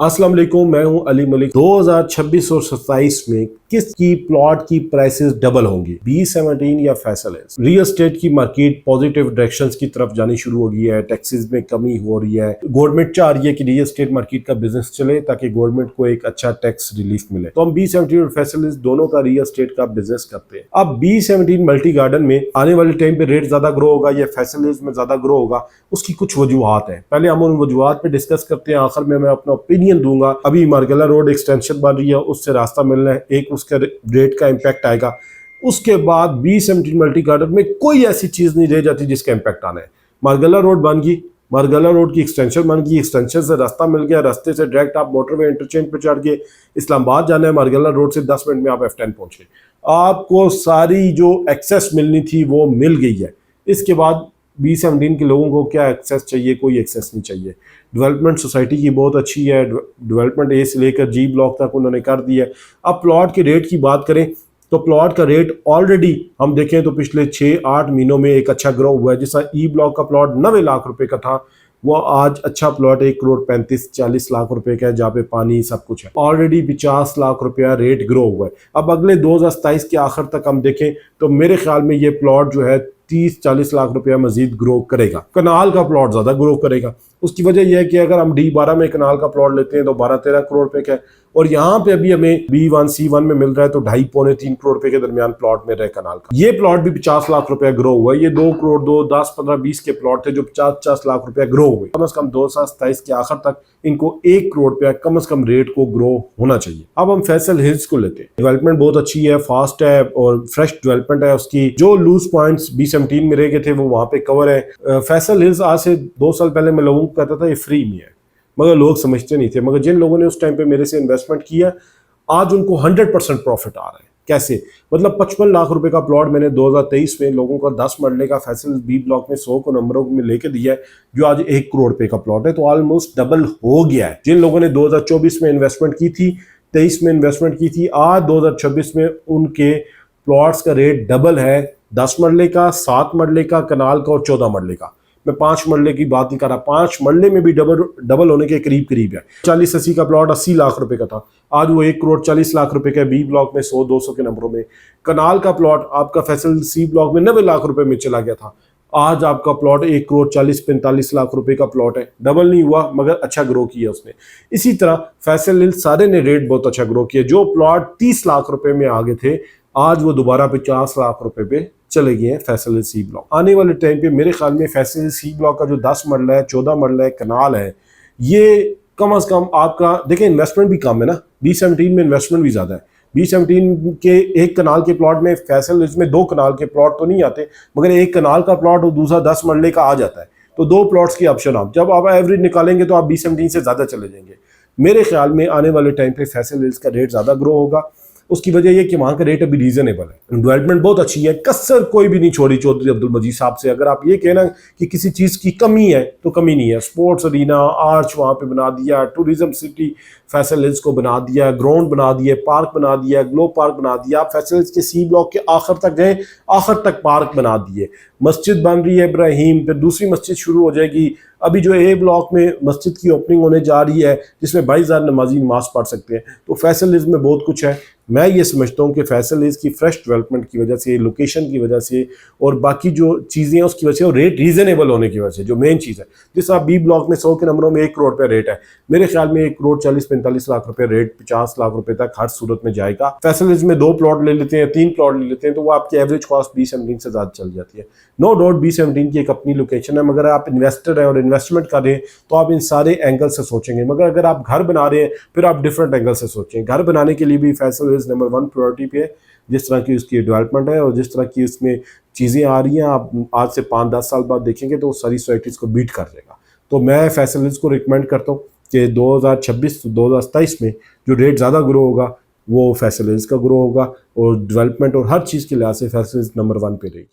अस्सलाम वालेकुम, मैं हूं अली मलिक। 2026 और 27 में किसकी प्लॉट की प्राइसेस डबल होंगी? B17 या फैसल है? रियल एस्टेट की मार्केट पॉजिटिव डायरेक्शंस की तरफ जानी शुरू हो गई है, टैक्सेस में कमी हो रही है। गवर्नमेंट चाह रही है कि रियल एस्टेट मार्केट का बिजनेस चले ताकि गवर्नमेंट को एक अच्छा टैक्स रिलीफ मिले। तो हम B17 और फैसल दोनों का रियल एस्टेट का बिजनेस करते हैं। अब B17 मल्टी गार्डन में आने वाले टाइम पे रेट ज्यादा ग्रो होगा या फैसल में ज्यादा ग्रो होगा, उसकी कुछ वजूहत है। पहले हम उन वजूहत पे डिस्कस करते हैं, आखिर में मैं अपना ओपिनियन दूंगा। अभी मार्गला रोड एक्सटेंशन बन रही है, उससे रास्ता मिलना है, एक उसका रेट का इम्पैक्ट आएगा। उसके बाद B17 मल्टी गार्डन में कोई ऐसी चीज नहीं रह जाती जिसका इम्पैक्ट आना है। मार्गला रोड बन गई, मार्गला रोड की एक्सटेंशन बन गई, एक्सटेंशन से रास्ता मिल गया, रास्ते से डायरेक्ट आप मोटरवे इंटरचेंज पे चढ़ के इस्लामाबाद जाना है, मार्गला रोड से 10 मिनट में आप F10 पहुंच गए। आपको सारी जो एक्सेस मिलनी थी वो मिल गई है। इसके बाद B17 के लोगों को क्या एक्सेस चाहिए? कोई एक्सेस नहीं चाहिए। डेवलपमेंट सोसाइटी की बहुत अच्छी है, डेवलपमेंट ए से लेकर G ब्लॉक तक उन्होंने कर दी है। अब प्लॉट के रेट की बात करें तो प्लॉट का रेट ऑलरेडी हम देखें तो पिछले 6-8 महीनों में एक अच्छा ग्रो हुआ है। जैसा ई ब्लॉक का प्लॉट 90 लाख रुपए का था, वो आज अच्छा प्लॉट 1,35,40 लाख रुपए का है, जहाँ पे पानी सब कुछ है। ऑलरेडी 50 लाख रुपया रेट ग्रो हुआ है। अब अगले 2027 के आखिर तक हम देखें तो मेरे ख्याल में ये प्लॉट जो है 30-40 लाख रुपया मजीद ग्रो करेगा। कनाल का प्लॉट ज्यादा ग्रो करेगा। उसकी वजह यह है कि अगर हम D12 में कनाल का प्लॉट लेते हैं तो 12-13 करोड़ रुपए का है, और यहाँ पे अभी हमें B1C1 में मिल रहा है तो 2.5-3 करोड़ रुपए के दरमियान प्लॉट मिल रहा है कनाल का। ये प्लॉट भी 50 लाख रुपया ग्रो हुआ है। ये 2 करोड़ 2, 10, 15, 20 के प्लॉट थे जो 50-50 लाख रुपया ग्रो हुए। कम से कम 2027 के आखिर तक इनको 1 करोड़ रुपया कम से कम रेट को ग्रो होना चाहिए। अब हम फैसल हिल्स को लेते हैं। डेवलपमेंट बहुत अच्छी है, फास्ट है और फ्रेश डेवलपमेंट है। उसकी जो लूज पॉइंट्स B17 में रह गए थे वो वहां पे कवर है। फैसल हिल्स आज से 2 साल पहले मैं लोगों को कहता था ये फ्री में है, मगर लोग समझते नहीं थे। मगर जिन लोगों ने उस टाइम पे मेरे से इन्वेस्टमेंट किया, आज उनको 100% प्रॉफिट आ रहा है। कैसे? मतलब 55 लाख रुपए का प्लॉट मैंने 2023 में लोगों का 10 मरले का फैसल B ब्लॉक में 100 को नंबरों में लेके दिया है, जो आज 1 करोड़ रुपए का प्लॉट है। तो ऑलमोस्ट डबल हो गया है। जिन लोगों ने 2024 में इन्वेस्टमेंट की थी, 23 में इन्वेस्टमेंट की थी, आज 2026 में उनके प्लॉट्स का रेट डबल है। 10 मरले का, 7 मरले का कनाल का और 14 मरले का। मैं 5 मरले की बात नहीं कर रहा, 5 मरले में भी डबल होने के करीब है। 40-80 का प्लॉट 80 लाख रुपए का था, आज वो 1 करोड़ 40 लाख रुपए का B ब्लॉक में 100-200 के नंबरों में। कनाल का प्लॉट आपका फैसल C ब्लॉक में 90 लाख रुपए में चला गया था, आज आपका प्लॉट 1 करोड़ 40-45 लाख रुपए का प्लॉट है। डबल नहीं हुआ मगर अच्छा ग्रो किया उसने। इसी तरह फैसल हिल सारे ने रेट बहुत अच्छा ग्रो किया। जो प्लॉट 30 लाख रुपए में आगे थे, आज वो दोबारा 50 लाख रुपए पे चले गए हैं फैसल हिल C ब्लॉक। आने वाले टाइम पे मेरे ख्याल में फैसल हिल C ब्लॉक का जो 10 मरला है, 14 मरला है कनाल है, ये कम अज कम आपका देखें इन्वेस्टमेंट भी कम है ना। B17 में इन्वेस्टमेंट भी ज्यादा है। B17 के एक कनाल के प्लॉट में, फैसल हिल में 2 कनाल के प्लॉट तो नहीं आते, मगर एक कनाल का प्लॉट और दूसरा 10 मरले का आ जाता है। तो 2 प्लॉट्स की ऑप्शन आप जब आप एवरेज निकालेंगे तो आप B17 से ज्यादा चले जाएंगे। मेरे ख्याल में आने वाले टाइम पे फैसल हिल्स का रेट ज्यादा ग्रो होगा। उसकी वजह यह कि वहां का रेट अभी रीजनेबल है, डेवलपमेंट बहुत अच्छी है, कसर कोई भी नहीं छोड़ी चौधरी अब्दुल मजीद साहब से। अगर आप ये कहना कि किसी चीज की कमी है तो कमी नहीं है। स्पोर्ट्स अरीना, आर्च वहां पे बना दिया, टूरिज्म सिटी फैसल हिल्स को बना दिया, ग्राउंड बना दिए, पार्क बना दिया, ग्लोब पार्क बना दिया। आप फैसल हिल्स के C ब्लॉक के आखिर तक गए, आखिर तक पार्क बना दिए। मस्जिद बन रही है इब्राहिम, फिर दूसरी मस्जिद शुरू हो जाएगी। अभी जो A ब्लॉक में मस्जिद की ओपनिंग होने जा रही है जिसमें 22,000 नमाजी नमाज पढ़ सकते हैं। तो फैसल हिल्स में बहुत कुछ है। मैं ये समझता हूँ कि फैसल हिल्स की फ्रेश डेवलपमेंट की वजह से, लोकेशन की वजह से और बाकी जो चीज़ें हैं उसकी वजह से, और रेट रीजनेबल होने की वजह से, जो मेन चीज़ है। जिस आप B ब्लॉक में 100 के नंबरों में 1 करोड़ रुपया रेट है, मेरे ख्याल में 1 करोड़ 40-45 लाख रुपए रेट 50 लाख रुपए तक हर सूरत में जाएगा। फैसल हिल्स में 2 प्लॉट ले लेते हैं, 3 प्लॉट ले लेते हैं, तो वो आपकी एवरेज कॉस्ट B17 से ज़्यादा चल जाती है। नो डाउट B17 की एक अपनी लोकेशन है, मगर आप इन्वेस्टर हैं और इन्वेस्टमेंट कर रहे हैं तो आप इन सारे एंगल से सोचेंगे। मगर अगर आप घर बना रहे हैं फिर आप डिफरेंट एंगल से सोचें। घर बनाने के लिए भी फैसल हिल्स नंबर 1 प्रायोरिटी पे है, जिस तरह की उसकी डेवलपमेंट है और जिस तरह की उसमें चीज़ें आ रही हैं। आप आज से 5-10 साल बाद देखेंगे तो सारी सोसाइटीज़ को बीट कर देगा। तो मैं फैसल हिल्स को रिकमेंड करता हूँ कि 2026-2027 में जो रेट ज़्यादा ग्रो होगा वो फैसल हिल्स का ग्रो होगा, और डेवलपमेंट और हर चीज़ के लिहाज से फैसल हिल्स नंबर 1 पे रहेगी।